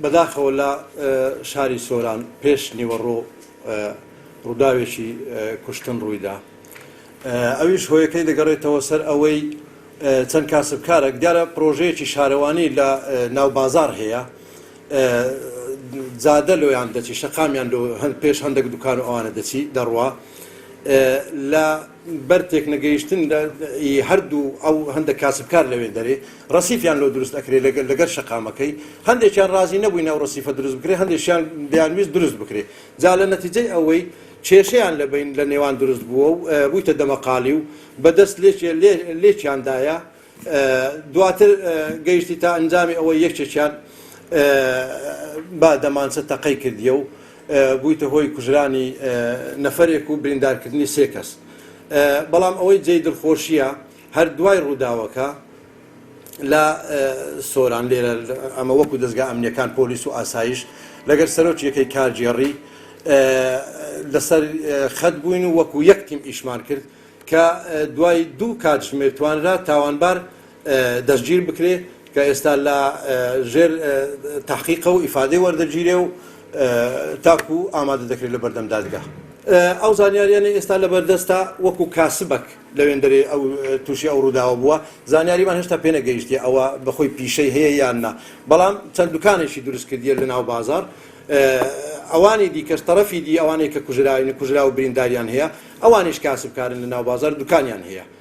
بەداخەوە لە شاری سۆران پێش نیوەڕۆ ڕووداوێکی کوشتن ڕوویدا. ئەویش هۆیەکەی دەگەڕێتەوە سەر ئەوەی چەند کاسبکارێک دیارە پرۆژەیەکی شارەوانی لە ناو بازار هەیە، جادە لۆیان دەچی، شەقامیان پێش هەندێک دوکان و ئەوانە دەچی دەڕوا لە بەرتێک نەگەیشتن هەردوو ئەو هەندێک کاسبکار لەوێ دەرێ ڕەسیفیان لۆ دروست ئەکرێت لەگەر شەقامەکەی، هەندێکیان ڕازی نەبووی ناو ڕەسیفە دروست بکرێت، هەندێکیان دەیانویست دروست بکرێت. جا لە نەتیجەی ئەوەی کێشەیان لە نێوان دروست بووە و بوویتە دەمەقاڵی و بەدەست لێکیاندایە، دواتر گەیشتی تا ئەنجامی ئەوەی یەکێکیان با دەمانچە تەقەی کردیە و بوویتە هۆی کوژرانی نەفرێک و بریندارکردنی سێ کەس. بەڵام ئەوەی جێی دڵخۆشیە هەر دوای ڕووداوەکە لە سۆران لێرە ئەمە وەکو دەستگا ئەمنیەکان پۆلیس و ئاسایش لەگەر سەرۆکیەکەی کارجێڕی لەسەر خەت بووین و وەکو یەک تیم ئیشمان کرد کە دوای دوو کاتژمێر توانرا تاوانبار دەستگیر بکرێ کە ئێستا لە ژێر تەحقیقە و ئیفادەی وەردەگیرێ و تاکو ئامادە دەکرێت لە بەردەم دادگا. ئەو زانیاریانە ئێستا لە بەردەستە وەکو کاسبک لەوێندەرێ ئەو تووشی ئەو ڕووداوە بووە، زانیاریمان هێشتا پێ نەگەیشتی ئەوە بەخۆی پیشەی هەیە یان نا، بەڵام چەند دوکانێکی دروست کردیە لە ناو بازار، ئەوانی دیکەش تەرەفی دی ئەوانەی کە کوژرا و برینداریان هەیە ئەوانیش کاسبکارن لە ناو بازار دوکانیان هەیە.